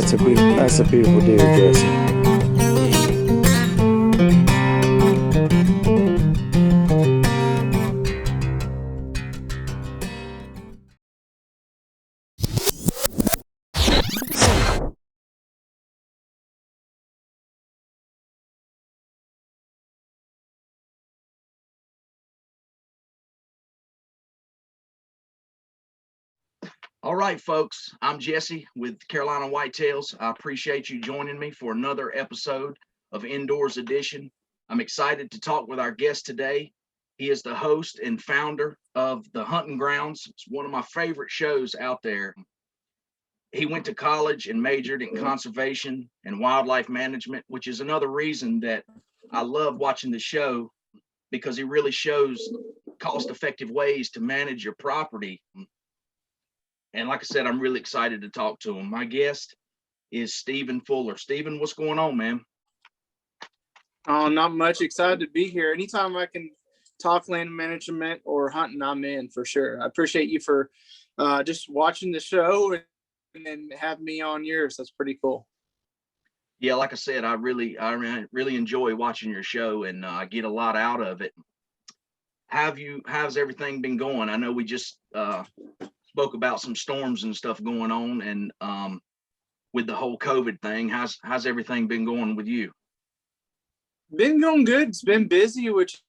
That's a beautiful deer, Jesse. All right, folks, I'm Jesse with Carolina Whitetails. I appreciate you joining me for another episode of Indoors Edition. I'm excited to talk with our guest today. He is the host and founder of the Huntin Grounds. It's one of my favorite shows out there. He went to college and majored in conservation and wildlife management, which is another reason that I love watching the show, because he really shows cost-effective ways to manage your property. And like I said, I'm really excited to talk to him. My guest is Stephen Fuller. Stephen, what's going on, man? Oh, not much. Excited to be here. Anytime I can talk land management or hunting, I'm in for sure. I appreciate you for just watching the show and then have me on yours. That's pretty cool. Yeah, like I said, I really enjoy watching your show, and I get a lot out of it. How's everything been going? I know we just spoke about some storms and stuff going on, and with the whole COVID thing, how's everything been going with you? Been going good. It's been busy, which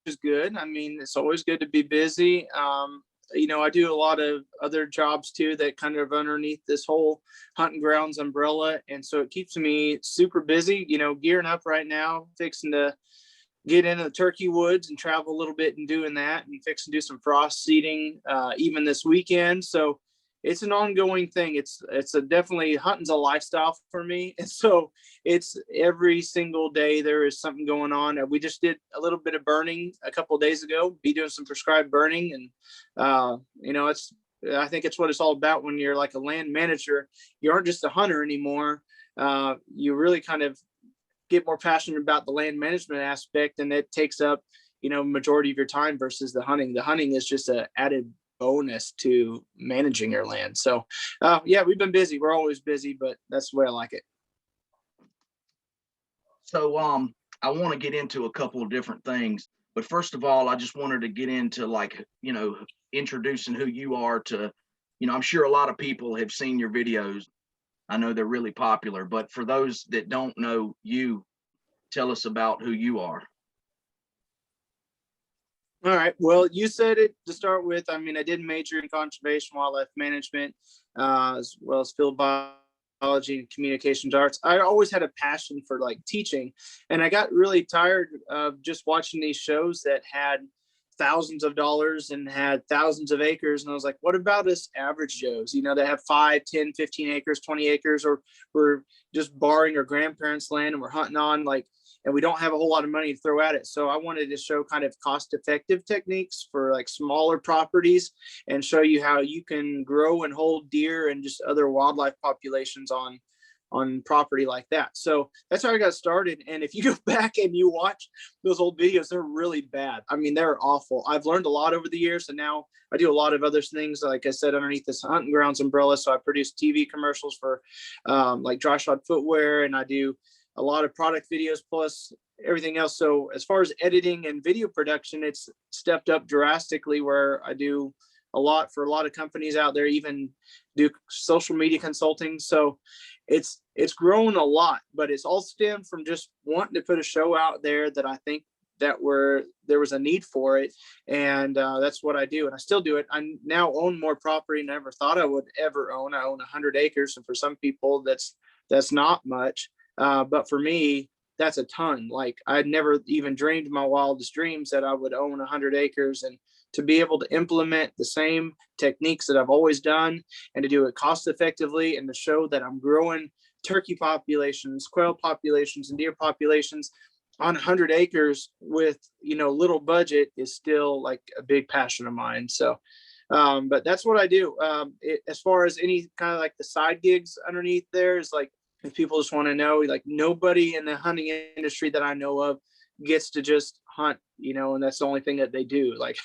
is good. I mean, it's always good to be busy. I do a lot of other jobs too that kind of underneath this whole Hunting Grounds umbrella, and so it keeps me super busy. Gearing up right now, fixing to get into the turkey woods and travel a little bit and doing that, and fixing to do some frost seeding even this weekend. So it's an ongoing thing. It's a definitely, hunting's a lifestyle for me, and so it's every single day there is something going on. We just did a little bit of burning a couple of days ago, be doing some prescribed burning, and I think it's what it's all about when you're like a land manager. You aren't just a hunter anymore. You really kind of get more passionate about the land management aspect, and it takes up majority of your time versus the hunting. The hunting is just an added bonus to managing your land. So yeah, we've been busy. We're always busy, but that's the way I like it. So I want to get into a couple of different things, but first of all, I just wanted to get into introducing who you are to, I'm sure a lot of people have seen your videos. I know they're really popular, but for those that don't know you, tell us about who you are. All right. Well, you said it to start with. I mean, I did major in conservation wildlife management, as well as field biology and communications arts. I always had a passion for like teaching, and I got really tired of just watching these shows that had thousands of dollars and had thousands of acres. And I was like, what about us average Joes, that have 5, 10, 15 acres, 20 acres, or we're just borrowing our grandparents' land and we're hunting on and we don't have a whole lot of money to throw at it. So I wanted to show kind of cost-effective techniques for like smaller properties and show you how you can grow and hold deer and just other wildlife populations on property like that. So that's how I got started. And if you go back and you watch those old videos, they're really bad. I mean, they're awful. I've learned a lot over the years, and now I do a lot of other things, like I said, underneath this Hunting Grounds umbrella. So I produce TV commercials for like dry shod footwear, and I do a lot of product videos plus everything else. So as far as editing and video production, it's stepped up drastically, where I do a lot for a lot of companies out there, even do social media consulting. So it's grown a lot, but it's all stemmed from just wanting to put a show out there that I think that there was a need for it. And that's what I do. And I still do it. I now own more property than I ever thought I would ever own. I own 100 acres. And for some people that's not much. But for me, that's a ton. Like, I'd never even dreamed my wildest dreams that I would own 100 acres, and to be able to implement the same techniques that I've always done and to do it cost effectively, and to show that I'm growing turkey populations, quail populations, and deer populations on 100 acres with, little budget, is still like a big passion of mine. So, but that's what I do. As far as any kind of like the side gigs underneath there is like, if people just want to know, like, nobody in the hunting industry that I know of gets to just hunt, and that's the only thing that they do. Like,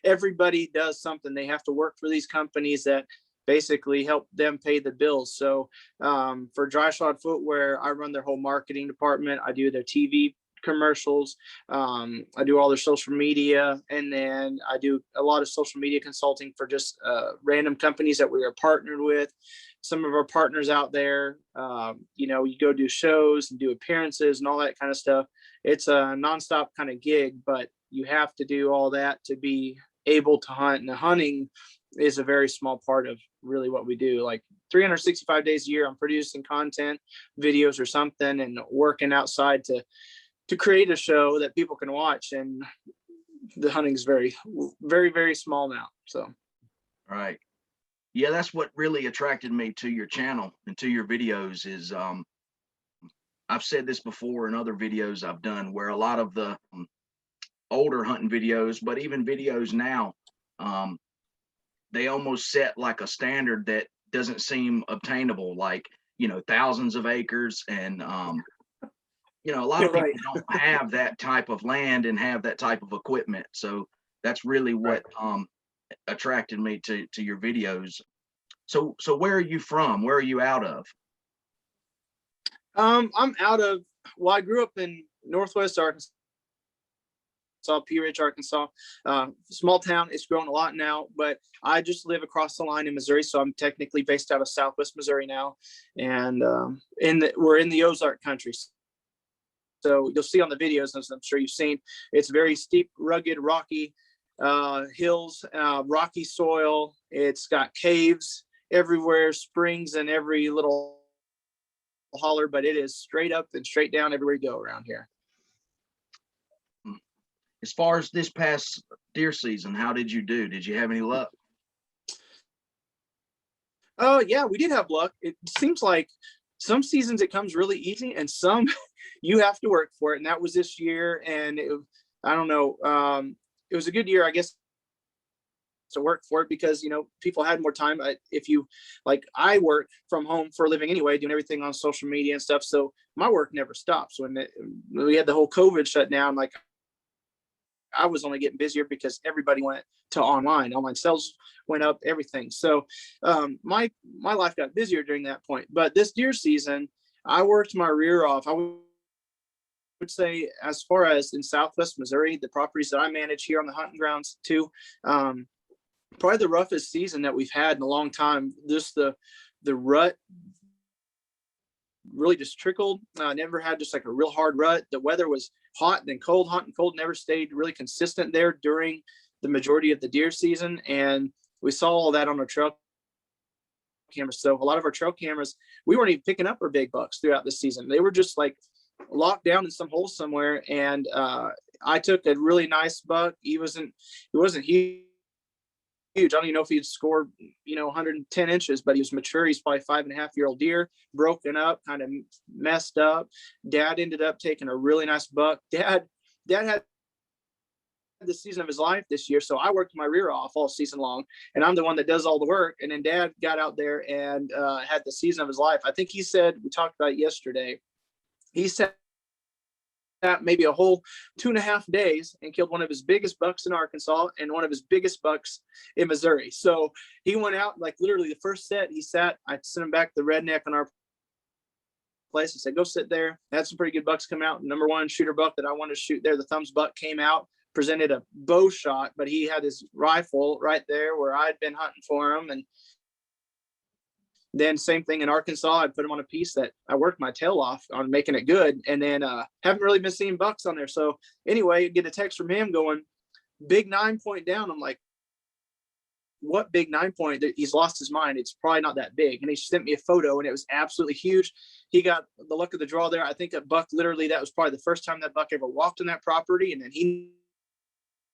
everybody does something. They have to work for these companies that basically help them pay the bills. So for Dry Shod Footwear, I run their whole marketing department. I do their TV commercials. I do all their social media, and then I do a lot of social media consulting for just random companies that we are partnered with. Some of our partners out there, you know, you go do shows and do appearances and all that kind of stuff. It's a nonstop kind of gig, but you have to do all that to be able to hunt. And the hunting is a very small part of really what we do. Like 365 days a year, I'm producing content, videos or something, and working outside to create a show that people can watch. And the hunting is very, very, very small now. So, Right. Yeah, that's what really attracted me to your channel and to your videos is I've said this before in other videos I've done, where a lot of the older hunting videos, but even videos now, they almost set like a standard that doesn't seem obtainable, like, you know, thousands of acres. And you know, a lot of people right. don't have that type of land and have that type of equipment. So that's really what attracted me to your videos. So where are you from? Where are you out of? I'm out of, well, I grew up in Northwest Arkansas, Pea Ridge, Arkansas. Small town. It's grown a lot now, but I just live across the line in Missouri. So I'm technically based out of Southwest Missouri now. And we're in the Ozark country. So you'll see on the videos, as I'm sure you've seen, it's very steep, rugged, rocky hills, rocky soil. It's got caves everywhere, springs in every little holler, but it is straight up and straight down everywhere you go around here. As far as this past deer season, how did you do? Did you have any luck? Oh yeah, we did have luck. It seems like some seasons it comes really easy, and some you have to work for it. And that was this year. And I don't know. It was a good year, I guess, to work for it because, you know, people had more time. If you like, I work from home for a living anyway, doing everything on social media and stuff. So my work never stops. When we had the whole COVID shutdown, like I was only getting busier because everybody went to online sales went up, everything. So my life got busier during that point. But this deer season, I worked my rear off. I would say, as far as in Southwest Missouri, the properties that I manage here on the Huntin Grounds too, probably the roughest season that we've had in a long time. Just the rut really just trickled. Never had just like a real hard rut. The weather was hot and then cold, hot and cold, never stayed really consistent there during the majority of the deer season. And we saw all that on our trail cameras. So a lot of our trail cameras, we weren't even picking up our big bucks throughout the season. They were just like locked down in some holes somewhere. And I took a really nice buck. He wasn't huge. I don't even know if he'd scored, 110 inches, but he was mature. He's probably 5.5-year-old deer, broken up, kind of messed up. Dad ended up taking a really nice buck. Dad had the season of his life this year. So I worked my rear off all season long, and I'm the one that does all the work. And then Dad got out there and had the season of his life. I think he said, we talked about it yesterday, he said that maybe a whole 2.5 days and killed one of his biggest bucks in Arkansas and one of his biggest bucks in Missouri. So he went out, like literally the first set he sat, I sent him back the redneck on our place and said, go sit there. Had some pretty good bucks come out. Number one shooter buck that I wanted to shoot there, the thumbs buck, came out, presented a bow shot, but he had his rifle right there where I'd been hunting for him. And then same thing in Arkansas, I put him on a piece that I worked my tail off on making it good. And then haven't really been seeing bucks on there. So anyway, get a text from him going, big 9-point down. I'm like, what big 9-point? He's lost his mind. It's probably not that big. And he sent me a photo and it was absolutely huge. He got the luck of the draw there. I think a buck, literally, that was probably the first time that buck ever walked on that property. And then he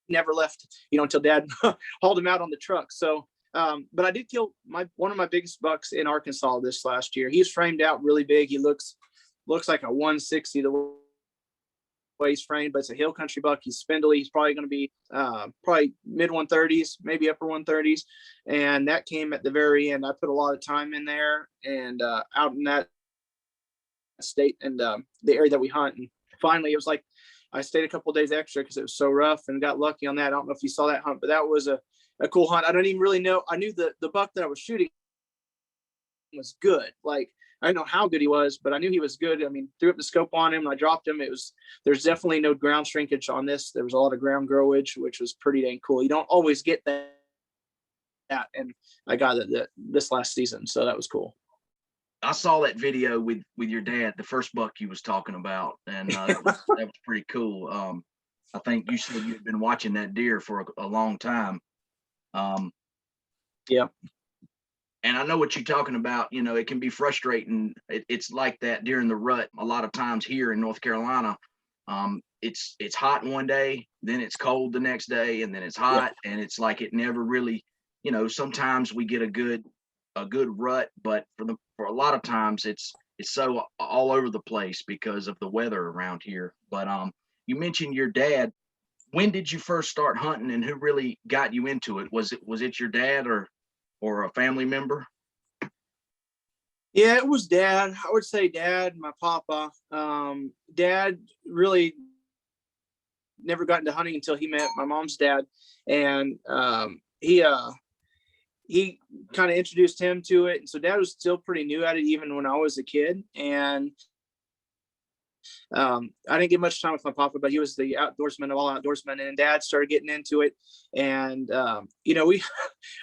never left, until Dad hauled him out on the truck. So but I did kill one of my biggest bucks in Arkansas this last year. He's framed out really big. He looks like a 160 the way he's framed, but it's a hill country buck. He's spindly. He's probably going to be probably mid 130s, maybe upper 130s. And that came at the very end. I put a lot of time in there and out in that state and the area that we hunt. And finally, it was like I stayed a couple of days extra because it was so rough and got lucky on that. I don't know if you saw that hunt, but that was a cool hunt. I don't even really know. I knew the buck that I was shooting was good. Like, I didn't know how good he was, but I knew he was good. I mean, threw up the scope on him and I dropped him. There's definitely no ground shrinkage on this. There was a lot of ground growage, which was pretty dang cool. You don't always get that. And I got that this last season. So that was cool. I saw that video with your dad, the first buck you was talking about, and that was pretty cool. I think you said you'd been watching that deer for a long time. Yeah. And I know what you're talking about. You know, it can be frustrating. It's like that during the rut. A lot of times here in North Carolina, it's hot one day, then it's cold the next day, and then it's hot, and it's like it never really. You know, sometimes we get a good rut, but for a lot of times it's so all over the place because of the weather around here. But you mentioned your dad. When did you first start hunting, and who really got you into it? Was it your dad or a family member? Yeah, it was dad. I would say dad, my papa. Dad really never got into hunting until he met my mom's dad, and he kind of introduced him to it. And so dad was still pretty new at it even when I was a kid. And I didn't get much time with my papa, but he was the outdoorsman of all outdoorsmen. And dad started getting into it. And, you know, I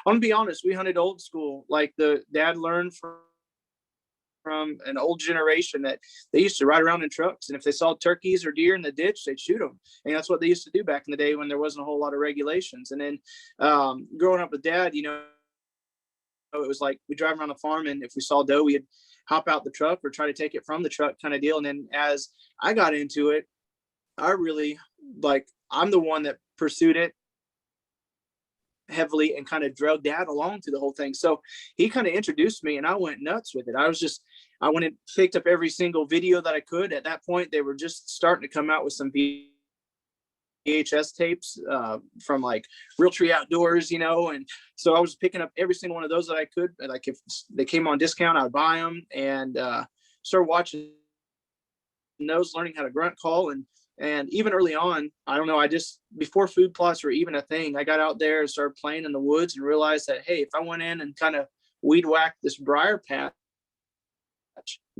want to be honest, we hunted old school. Like the dad learned from an old generation that they used to ride around in trucks. And if they saw turkeys or deer in the ditch, they'd shoot them. And that's what they used to do back in the day when there wasn't a whole lot of regulations. And then growing up with dad, you know, it was like we drive around the farm, and if we saw doe, we'd hop out the truck or try to take it from the truck kind of deal. And then as I got into it, I'm the one that pursued it heavily and kind of drug dad along through the whole thing. So he kind of introduced me and I went nuts with it. I went and picked up every single video that I could. At that point, they were just starting to come out with some VHS tapes from like Real Tree Outdoors, you know, and so I was picking up every single one of those that I could. Like if they came on discount, I would buy them and started watching those, learning how to grunt call, and even early on, I don't know, before food plots were even a thing, I got out there and started playing in the woods and realized that hey, if I went in and kind of weed whacked this briar patch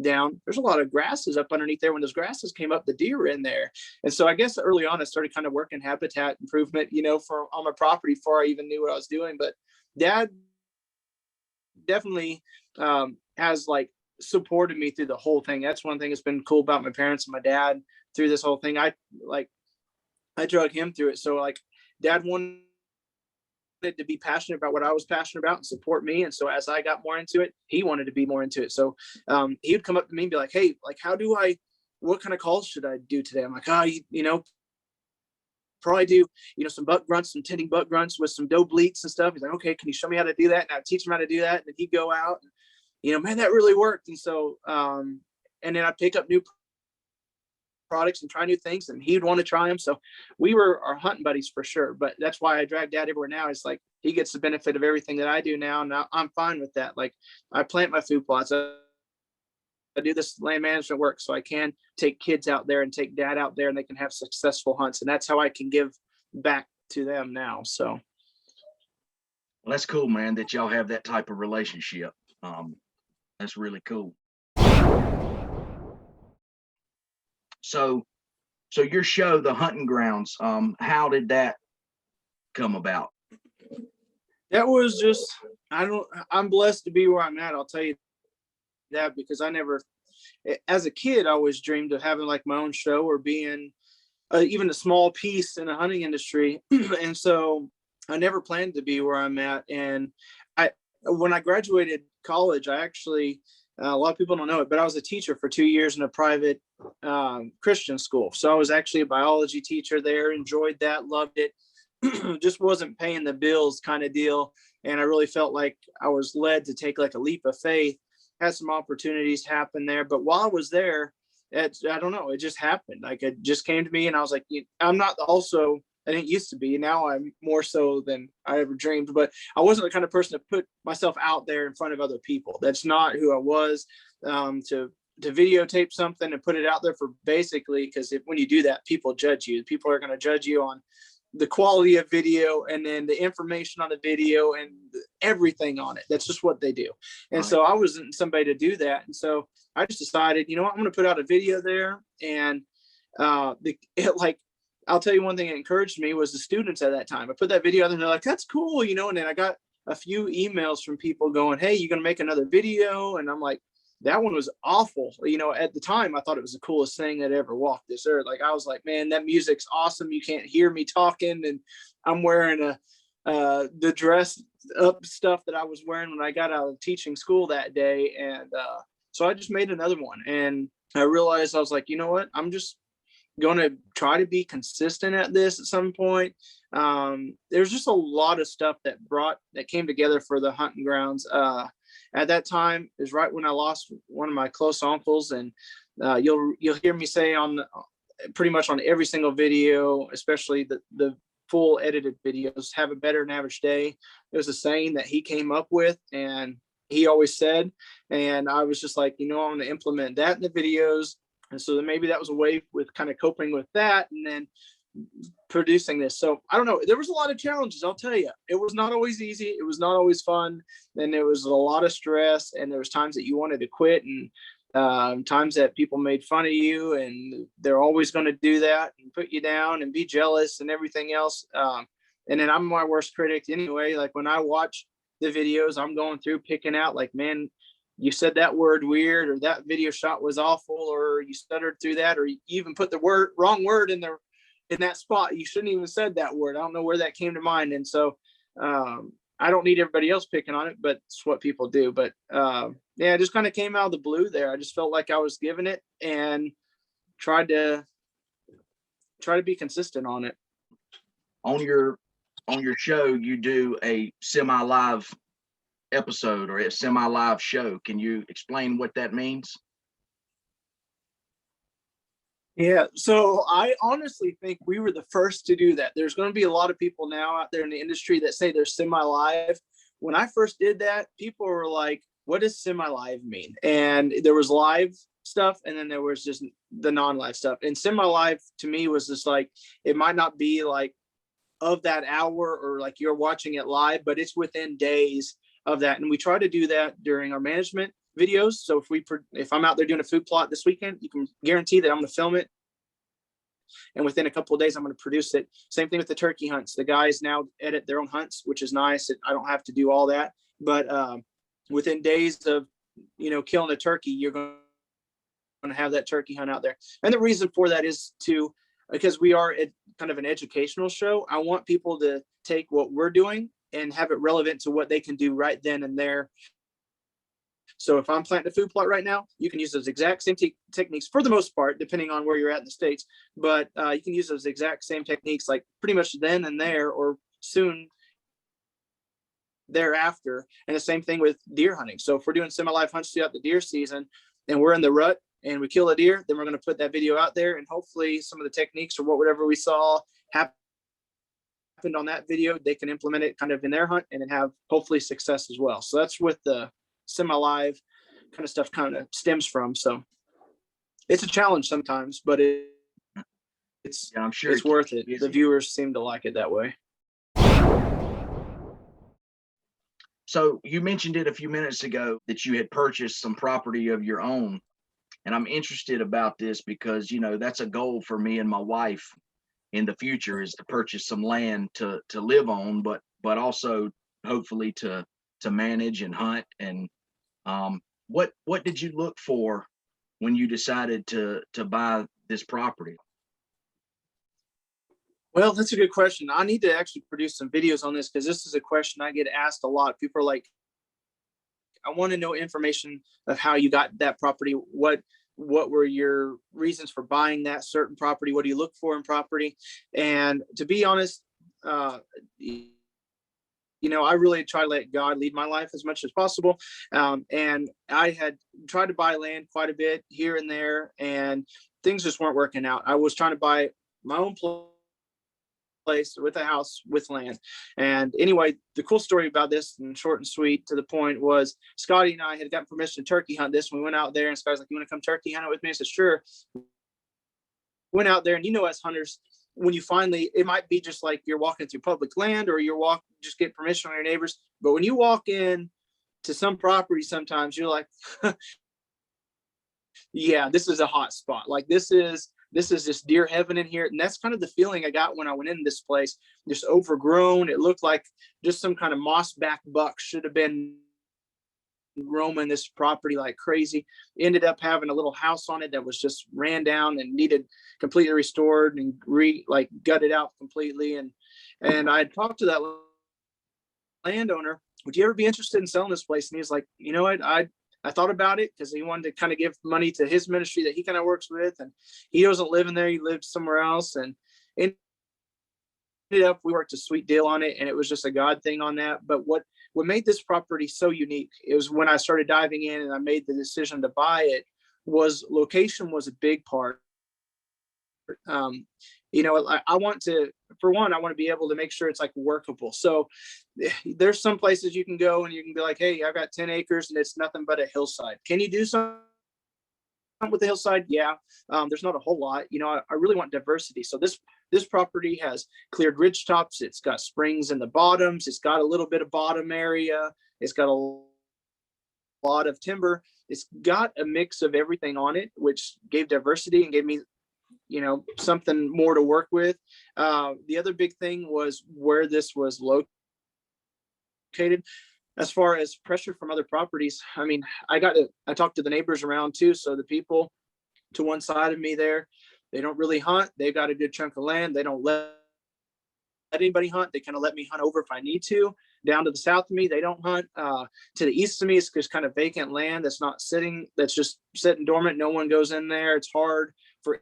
down, there's a lot of grasses up underneath there. When those grasses came up, the deer were in there. And so I guess early on I started kind of working habitat improvement, you know, on my property before I even knew what I was doing. But dad definitely has like supported me through the whole thing. That's one thing that's been cool about my parents and my dad through this whole thing. I drug him through it. So like dad wanted to be passionate about what I was passionate about and support me. And so as I got more into it, he wanted to be more into it. So he would come up to me and be like, hey, like, what kind of calls should I do today? I'm like, you know, probably do, you know, some buck grunts, some tending buck grunts with some doe bleats and stuff. He's like, okay, can you show me how to do that? And I'd teach him how to do that. And then he'd go out and, you know, man, that really worked. And so, and then I'd pick up new products and try new things, and he'd want to try them. So we were our hunting buddies for sure. But that's why I drag dad everywhere now. It's like he gets the benefit of everything that I do now. And I'm fine with that. Like I plant my food plots. I do this land management work so I can take kids out there and take dad out there and they can have successful hunts. And that's how I can give back to them now. So. Well, that's cool, man, that y'all have that type of relationship. That's really cool. So your show, the Huntin Grounds, how did that come about? That was just, I'm blessed to be where I'm at. I'll tell you that, because as a kid, I always dreamed of having like my own show or being even a small piece in the hunting industry. And so I never planned to be where I'm at. And when I graduated college, I actually, a lot of people don't know it, but I was a teacher for 2 years in a private Christian school. So I was actually a biology teacher there, enjoyed that, loved it, just wasn't paying the bills kind of deal. And I really felt like I was led to take like a leap of faith, had some opportunities happen there. But while I was there, I don't know, it just happened. Like it just came to me and I was like, I didn't used to be. Now I'm more so than I ever dreamed, but I wasn't the kind of person to put myself out there in front of other people. That's not who I was. To videotape something and put it out there for basically, because when you do that, people judge you. People are going to judge you on the quality of video and then the information on the video and everything on it. That's just what they do. And Right. so I wasn't somebody to do that. And so I just decided, you know what, I'm going to put out a video there. And like, I'll tell you one thing that encouraged me was the students at that time. I put that video out there and they're like, that's cool, you know, and then I got a few emails from people going, hey, you going to make another video? And I'm like, that one was awful. You know, at the time, I thought it was the coolest thing that ever walked this earth. Like, I was like, man, that music's awesome. You can't hear me talking. And I'm wearing the dress up stuff that I was wearing when I got out of teaching school that day. And so I just made another one. And I realized, I was like, you know what? I'm just going to try to be consistent at this at some point. There's just a lot of stuff that came together for the Huntin Grounds. At that time is right when I lost one of my close uncles, and you'll hear me say on pretty much on every single video, especially the full edited videos, have a better than average day. It was a saying that he came up with, and he always said, and I was just like, you know, I'm going to implement that in the videos. And so then maybe that was a way with kind of coping with that, and then producing this. So I don't know, there was a lot of challenges, I'll tell you. It was not always easy, it was not always fun, and there was a lot of stress, and there was times that you wanted to quit, and times that people made fun of you, and they're always going to do that and put you down and be jealous and everything else. And then I'm my worst critic anyway. Like, when I watch the videos, I'm going through picking out, like, man, you said that word weird, or that video shot was awful, or you stuttered through that, or you even put the wrong word in that spot. You shouldn't even said that word. I don't know where that came to mind. And so I don't need everybody else picking on it, but it's what people do. But yeah, it just kind of came out of the blue there. I just felt like I was giving it and tried to be consistent on it. On your show, you do a semi-live episode or a semi-live show. Can you explain what that means? Yeah, so I honestly think we were the first to do that. There's going to be a lot of people now out there in the industry that say they're semi-live. When I first did that, people were like, what does semi-live mean? And there was live stuff, and then there was just the non-live stuff. And semi-live to me was just like, it might not be like of that hour or like you're watching it live, but it's within days of that. And we try to do that during our management videos. So if I'm out there doing a food plot this weekend, you can guarantee that I'm going to film it, and within a couple of days I'm going to produce it. Same thing with the turkey hunts. The guys now edit their own hunts, which is nice. I don't have to do all that, but within days of, you know, killing a turkey, you're going to have that turkey hunt out there. And the reason for that is because we are kind of an educational show. I want people to take what we're doing and have it relevant to what they can do right then and there. So if I'm planting a food plot right now, you can use those exact same techniques for the most part, depending on where you're at in the States. But you can use those exact same techniques, like pretty much then and there or soon thereafter. And the same thing with deer hunting. So if we're doing semi-live hunts throughout the deer season and we're in the rut and we kill a deer, then we're going to put that video out there, and hopefully some of the techniques or whatever we saw happened on that video, they can implement it kind of in their hunt and then have hopefully success as well. So that's what the semi-live kind of stuff kind of stems from. So it's a challenge sometimes, but it's I'm sure it's worth it. The viewers seem to like it that way. So you mentioned it a few minutes ago that you had purchased some property of your own. And I'm interested about this because, you know, that's a goal for me and my wife in the future, is to purchase some land to live on, but also hopefully to manage and hunt. And what did you look for when you decided to buy this property? Well, that's a good question. I need to actually produce some videos on this because this is a question I get asked a lot. People are like, I want to know information of how you got that property. What were your reasons for buying that certain property? What do you look for in property? And to be honest, you know, I really try to let God lead my life as much as possible. And I had tried to buy land quite a bit here and there, and things just weren't working out. I was trying to buy my own place with a house with land. And anyway, the cool story about this, and short and sweet to the point, was Scotty and I had gotten permission to turkey hunt this. We went out there and Scotty's like, you want to come turkey hunt it with me? I said, sure. Went out there, and you know, as hunters, when you finally, it might be just like you're walking through public land, or just get permission from your neighbors. But when you walk in to some property, sometimes you're like, yeah, this is a hot spot. Like this is just deer heaven in here. And that's kind of the feeling I got when I went in this place. Just overgrown. It looked like just some kind of moss back buck should have been roaming this property like crazy. Ended up having a little house on it that was just ran down and needed completely restored and gutted out completely. And I talked to that landowner, would you ever be interested in selling this place? And he's like, you know what, I thought about it, because he wanted to kind of give money to his ministry that he kind of works with, and he doesn't live in there, he lives somewhere else. And ended up, we worked a sweet deal on it, and it was just a God thing on that. But what made this property so unique, it was when I started diving in and I made the decision to buy it, was location was a big part. You know, I want to, for one, I want to be able to make sure it's like workable. So there's some places you can go and you can be like, hey, I've got 10 acres and it's nothing but a hillside. Can you do something with the hillside? Yeah. There's not a whole lot. You know, I really want diversity. So this property has cleared ridge tops. It's got springs in the bottoms. It's got a little bit of bottom area. It's got a lot of timber. It's got a mix of everything on it, which gave diversity and gave me, you know, something more to work with. The other big thing was where this was located. As far as pressure from other properties, I mean, I talked to the neighbors around too. So the people to one side of me there, they don't really hunt. They've got a good chunk of land. They don't let anybody hunt. They kind of let me hunt over if I need to. Down to the south of me, they don't hunt. To the east of me, it's just kind of vacant land that's not sitting, that's just sitting dormant. No one goes in there. It's hard for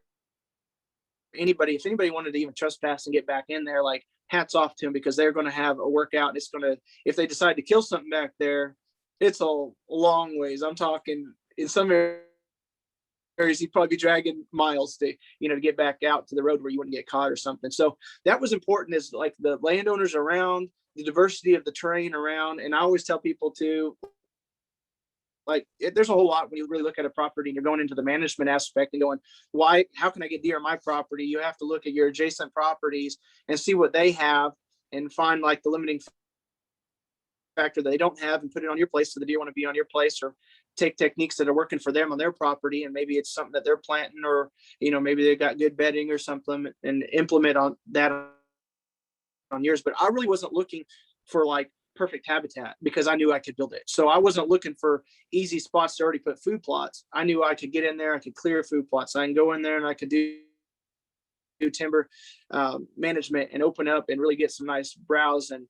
anybody. If anybody wanted to even trespass and get back in there, like, hats off to them, because they're going to have a workout. And it's going to, if they decide to kill something back there, it's a long ways. I'm talking in some areas, you'd probably be dragging miles to, you know, to get back out to the road where you wouldn't get caught or something. So that was important, is like the landowners around, the diversity of the terrain around. And I always tell people to, like, there's a whole lot when you really look at a property and you're going into the management aspect and going, how can I get deer on my property? You have to look at your adjacent properties and see what they have and find like the limiting factor that they don't have and put it on your place. So the deer want to be on your place, or take techniques that are working for them on their property. And maybe it's something that they're planting, or, you know, maybe they've got good bedding or something, and implement on that on yours. But I really wasn't looking for like perfect habitat, because I knew I could build it. So I wasn't looking for easy spots to already put food plots. I knew I could get in there, I could clear food plots. I can go in there and I could do timber management and open up and really get some nice browse and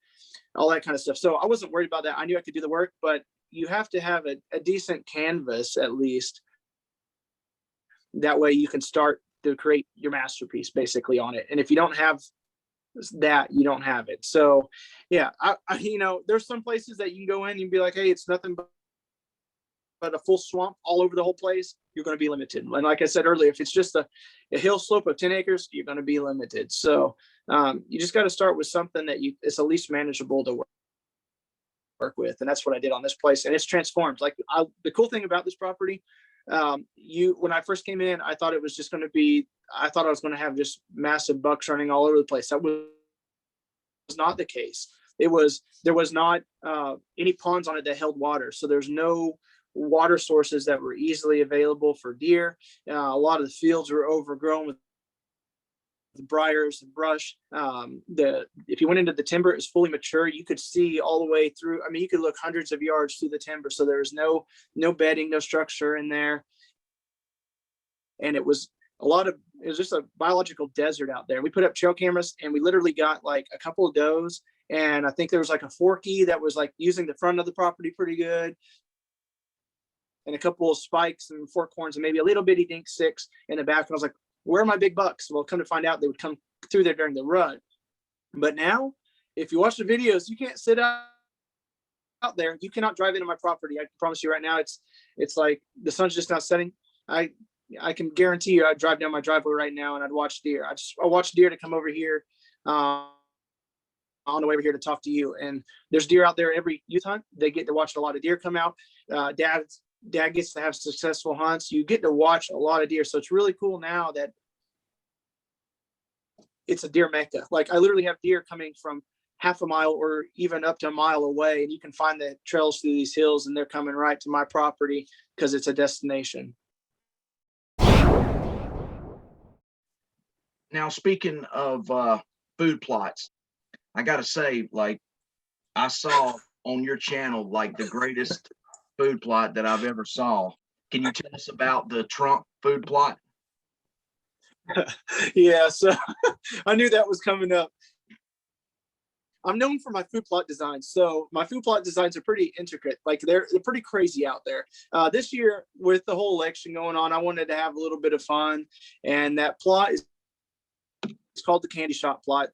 all that kind of stuff. So I wasn't worried about that. I knew I could do the work, but you have to have a decent canvas at least. That way you can start to create your masterpiece basically on it. And if you don't have that, you don't have it. So yeah, I you know, there's some places that you can go in and be like, hey, it's nothing but a full swamp all over the whole place. You're going to be limited. And like I said earlier, if it's just a hill slope of 10 acres, you're going to be limited. So you just got to start with something that it's at least manageable to work with. And that's what I did on this place. And it's transformed. Like, the cool thing about this property, when I first came in, I thought it was just going to be, I thought I was going to have just massive bucks running all over the place. That was not the case. There was not any ponds on it that held water. So there's no water sources that were easily available for deer. A lot of the fields were overgrown with briars and brush. If you went into the timber, it was fully mature. You could see all the way through. I mean, you could look hundreds of yards through the timber. So there was no bedding, no structure in there. And it was just a biological desert out there. We put up trail cameras and we literally got like a couple of does. And I think there was like a forky that was like using the front of the property pretty good, and a couple of spikes and fork horns and maybe a little bitty dink six in the back. And I was like, where are my big bucks? Well, come to find out, they would come through there during the run. But now, if you watch the videos, you can't sit out there. You cannot drive into my property. I can promise you right now, it's like the sun's just not setting. I can guarantee you, I'd drive down my driveway right now and I'd watch deer. I watch deer to come over here on the way over here to talk to you. And there's deer out there every youth hunt. They get to watch a lot of deer come out. Dad gets to have successful hunts. You get to watch a lot of deer. So it's really cool now that it's a deer mecca. Like I literally have deer coming from half a mile or even up to a mile away, and you can find the trails through these hills, and they're coming right to my property because it's a destination. Now, speaking of food plots, I got to say, like, I saw on your channel, like, the greatest food plot that I've ever saw. Can you tell us about the Trump food plot? Yeah, so I knew that was coming up. I'm known for my food plot designs. So my food plot designs are pretty intricate. Like they're pretty crazy out there. This year with the whole election going on, I wanted to have a little bit of fun. And that plot is it's called the candy shop plot.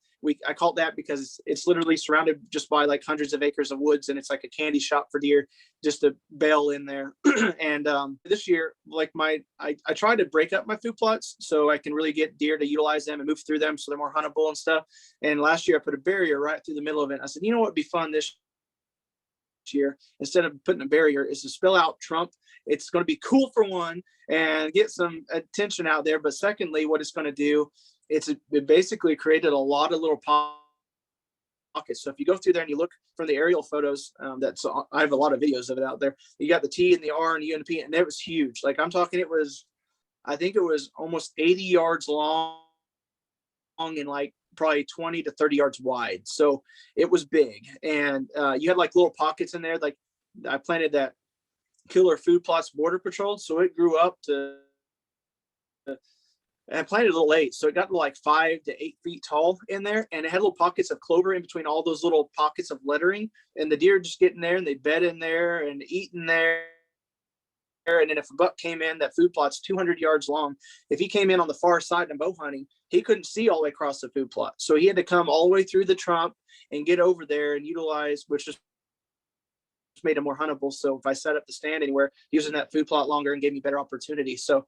I call it that because it's literally surrounded just by like hundreds of acres of woods, and it's like a candy shop for deer, just a bale in there. And this year, like I try to break up my food plots so I can really get deer to utilize them and move through them so they're more huntable and stuff. And last year I put a barrier right through the middle of it. I said, you know what would be fun this year, instead of putting a barrier, is to spell out Trump. It's going to be cool for one and get some attention out there. But secondly, what it's going to do, it basically created a lot of little pockets. So if you go through there and you look from the aerial photos, I have a lot of videos of it out there. You got the T and the R and the U and the P, and it was huge. Like I'm talking, I think it was almost 80 yards long and like probably 20 to 30 yards wide. So it was big. And you had like little pockets in there. Like I planted that Killer Food Plots Border Patrol. So it grew up to, and I planted a little late. So it got to like 5 to 8 feet tall in there. And it had little pockets of clover in between all those little pockets of lettering. And the deer just get in there and they bed in there and eat in there. And then if a buck came in, that food plot's 200 yards long. If he came in on the far side and bow hunting, he couldn't see all the way across the food plot. So he had to come all the way through the Trump and get over there and utilize, which just made it more huntable. So if I set up the stand anywhere, using that food plot longer and gave me better opportunity. So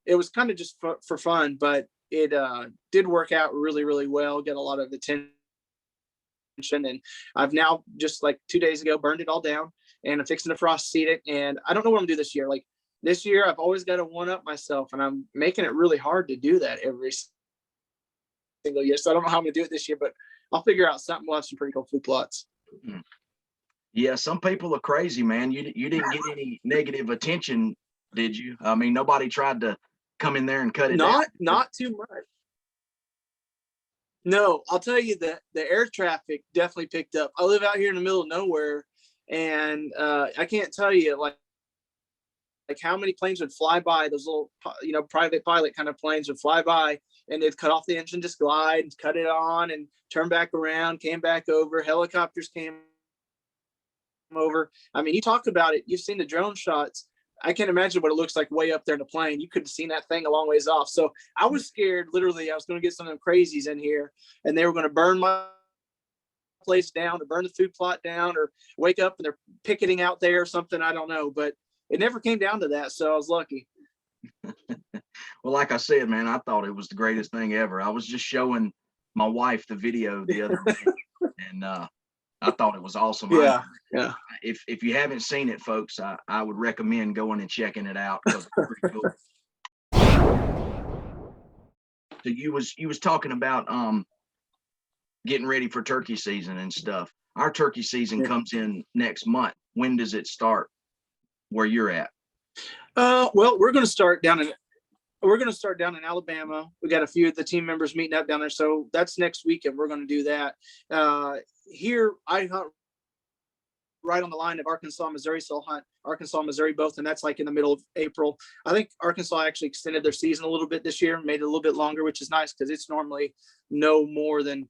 it was kind of just for fun, but it did work out really, really well. Get a lot of attention. And I've now just like 2 days ago burned it all down, and I'm fixing to frost seed it. And I don't know what I'm gonna do this year. Like this year, I've always got to one up myself, and I'm making it really hard to do that every single year. So I don't know how I'm gonna do it this year, but I'll figure out something. We'll have some pretty cool food plots. Yeah, some people are crazy, man. You didn't get any negative attention, did you? I mean, nobody tried to come in there and cut it down. Not too much. No, I'll tell you that the air traffic definitely picked up. I live out here in the middle of nowhere, and I can't tell you like how many planes would fly by. Those little, private pilot kind of planes would fly by, and they'd cut off the engine, just glide, and cut it on, and turn back around, came back over. Helicopters came over. I mean, you talk about it. You've seen the drone shots. I can't imagine what it looks like way up there in the plane. You could have seen that thing a long ways off. So I was scared. Literally, I was going to get some of them crazies in here, and they were going to burn my place down, or burn the food plot down, or wake up and they're picketing out there or something. I don't know, but it never came down to that. So I was lucky. Well, like I said, man, I thought it was the greatest thing ever. I was just showing my wife the video the other day, and I thought it was awesome. Yeah. If you haven't seen it, folks, I would recommend going and checking it out because it's pretty cool. So you was talking about getting ready for turkey season and stuff. Our turkey season comes in next month. When does it start where you're at? Well, we're going to start down in Alabama. We got a few of the team members meeting up down there. So that's next weekend. We're going to do that. Here I hunt right on the line of Arkansas, Missouri. So I'll hunt Arkansas, Missouri both. And that's like in the middle of April. I think Arkansas actually extended their season a little bit this year, made it a little bit longer, which is nice because it's normally no more than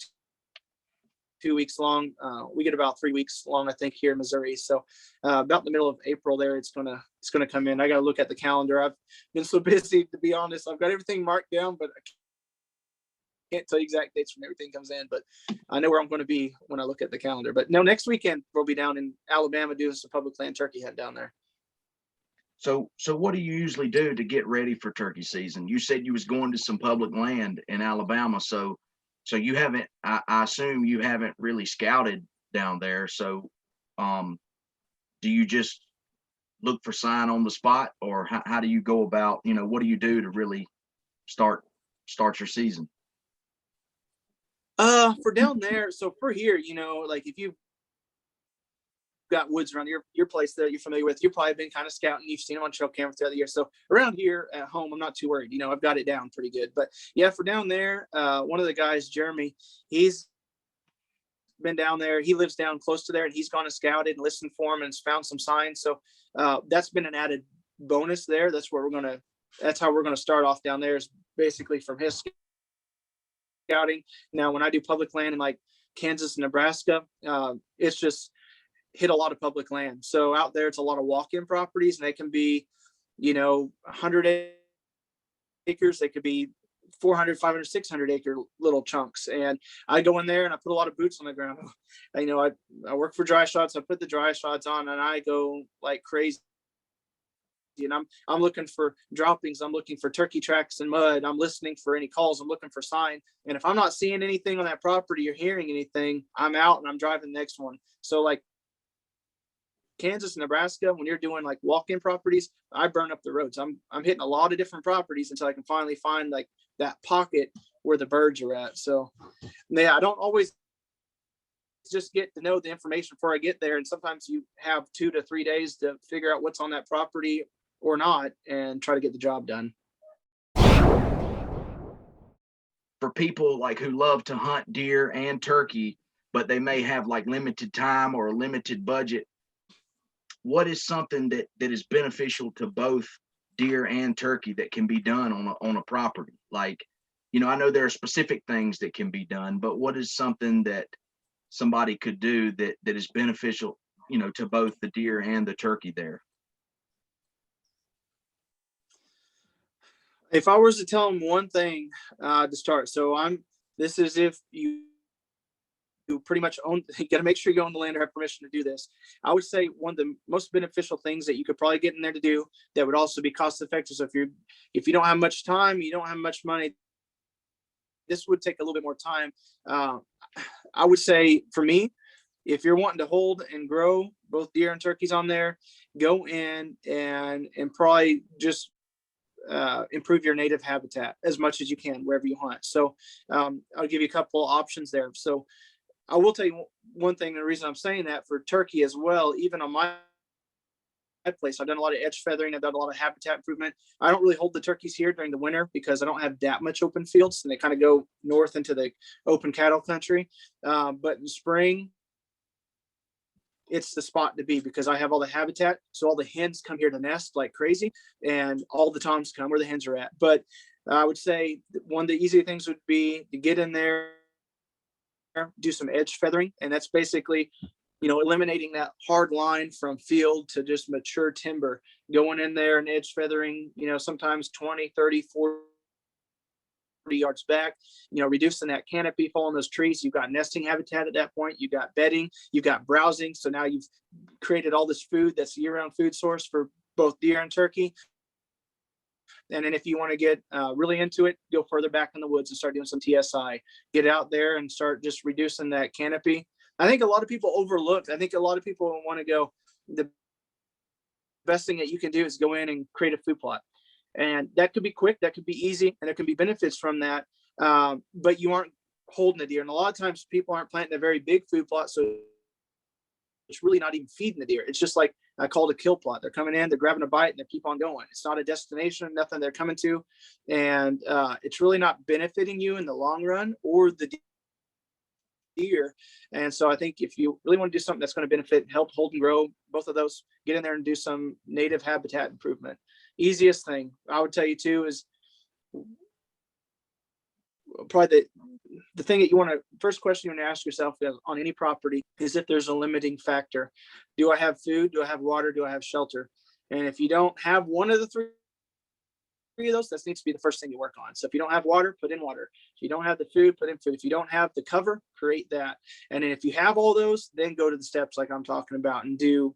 2 weeks long. We get about 3 weeks long, I think, here in Missouri. So about the middle of April there, it's gonna come in. I got to look at the calendar. I've been so busy, to be honest. I've got everything marked down, but I can't tell you exact dates when everything comes in. But I know where I'm going to be when I look at the calendar. But no, next weekend we'll be down in Alabama doing some public land turkey hunt down there. So what do you usually do to get ready for turkey season? You said you was going to some public land in Alabama, so you haven't, I assume you haven't really scouted down there. So do you just look for sign on the spot, or how do you go about, what do you do to really start your season? For down there, so for here, like if you've got woods around your place that you're familiar with, you've probably been kind of scouting, you've seen them on trail cameras throughout the year. So around here at home, I'm not too worried. I've got it down pretty good. But yeah, for down there, one of the guys, Jeremy, he's been down there. He lives down close to there, and he's gone and scouted and listened for him and found some signs. So that's been an added bonus there. That's how we're gonna start off down there, is basically from his scouting. Now, when I do public land in like Kansas and Nebraska, it's just hit a lot of public land. So out there, it's a lot of walk-in properties, and they can be, 100 acres. They could be 400, 500, 600 acre little chunks. And I go in there and I put a lot of boots on the ground. I work for dry shots. I put the dry shots on and I go like crazy. And I'm looking for droppings. I'm looking for turkey tracks and mud. I'm listening for any calls. I'm looking for sign. And if I'm not seeing anything on that property or hearing anything, I'm out and I'm driving the next one. So like Kansas and Nebraska, when you're doing like walk-in properties, I burn up the roads. I'm hitting a lot of different properties until I can finally find like that pocket where the birds are at. So yeah, I don't always just get to know the information before I get there. And sometimes you have 2 to 3 days to figure out what's on that property or not and try to get the job done. For people like who love to hunt deer and turkey, but they may have like limited time or a limited budget, what is something that is beneficial to both deer and turkey that can be done on a property? Like, I know there are specific things that can be done, but what is something that somebody could do that is beneficial, to both the deer and the turkey there? If I was to tell them one thing to start, this is if you pretty much own, you got to make sure you own the land or have permission to do this. I would say one of the most beneficial things that you could probably get in there to do that would also be cost effective. So if you don't have much time, you don't have much money, this would take a little bit more time. I would say for me, if you're wanting to hold and grow both deer and turkeys on there, go in and probably just improve your native habitat as much as you can wherever you hunt. So I'll give you a couple of options there. So I will tell you one thing, the reason I'm saying that for turkey as well, even on my place, I've done a lot of edge feathering. I've done a lot of habitat improvement. I don't really hold the turkeys here during the winter because I don't have that much open fields and they kind of go north into the open cattle country. But in spring, it's the spot to be because I have all the habitat. So all the hens come here to nest like crazy and all the toms come where the hens are at. But I would say one of the easier things would be to get in there, do some edge feathering. And that's basically, eliminating that hard line from field to just mature timber, going in there and edge feathering, sometimes 20, 30, 40 yards back, reducing that canopy fall on those trees. You've got nesting habitat at that point. You've got bedding, you've got browsing. So now you've created all this food that's a year-round food source for both deer and turkey. And then if you want to get really into it, go further back in the woods and start doing some TSI. Get out there and start just reducing that canopy. I think a lot of people overlook. I think a lot of people want to go, the best thing that you can do is go in and create a food plot. And that could be quick, that could be easy, and there can be benefits from that. But you aren't holding the deer. And a lot of times people aren't planting a very big food plot. So it's really not even feeding the deer. It's just like I call it a kill plot. They're coming in, they're grabbing a bite, and they keep on going. It's not a destination, nothing they're coming to. And it's really not benefiting you in the long run or the deer. And so I think if you really want to do something that's going to benefit and help hold and grow both of those, get in there and do some native habitat improvement. Easiest thing I would tell you too is probably the thing that you want to, first question you want to ask yourself on any property is if there's a limiting factor. Do I have food? Do I have water? Do I have shelter? And if you don't have one of the three of those, that needs to be the first thing you work on. So if you don't have water, put in water. If you don't have the food, put in food. If you don't have the cover, create that. And then if you have all those, then go to the steps like I'm talking about and do,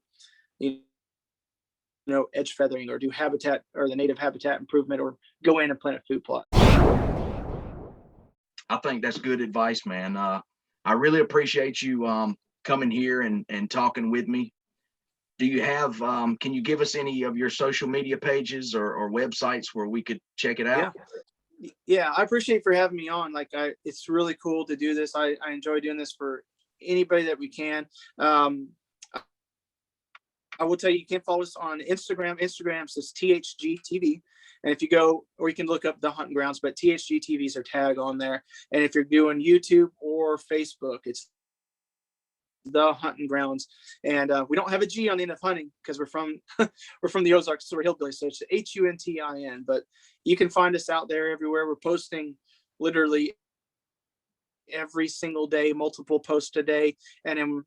edge feathering or do habitat or the native habitat improvement or go in and plant a food plot. I think that's good advice, man. I really appreciate you coming here and talking with me. Do you have, can you give us any of your social media pages or websites where we could check it out? Yeah, I appreciate for having me on. Like, it's really cool to do this. I enjoy doing this for anybody that we can. I will tell you, you can follow us on Instagram. Instagram says THGTV. And if you go, or you can look up the Huntin Grounds, but THGTV is our tag on there. And if you're doing YouTube or Facebook, it's the Huntin Grounds. And we don't have a G on the end of hunting because we're from we're from the Ozarks, so we're hillbillies. So it's HUNTIN. But you can find us out there everywhere. We're posting literally every single day, multiple posts a day. And then,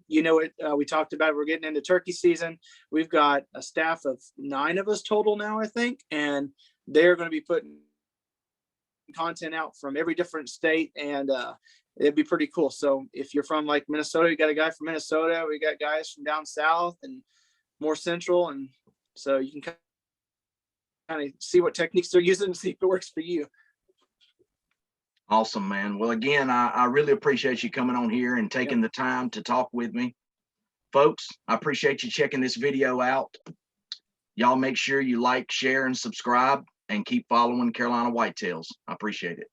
we talked about, we're getting into turkey season. We've got a staff of 9 of us total now, I think, and they're going to be putting content out from every different state, and it'd be pretty cool. So if you're from like Minnesota, you got a guy from Minnesota, we got guys from down south and more central, and so you can kind of see what techniques they're using and see if it works for you. Awesome, man. Well, again, I really appreciate you coming on here and taking the time to talk with me. Folks, I appreciate you checking this video out. Y'all make sure you like, share, and subscribe, and keep following Carolina Whitetails. I appreciate it.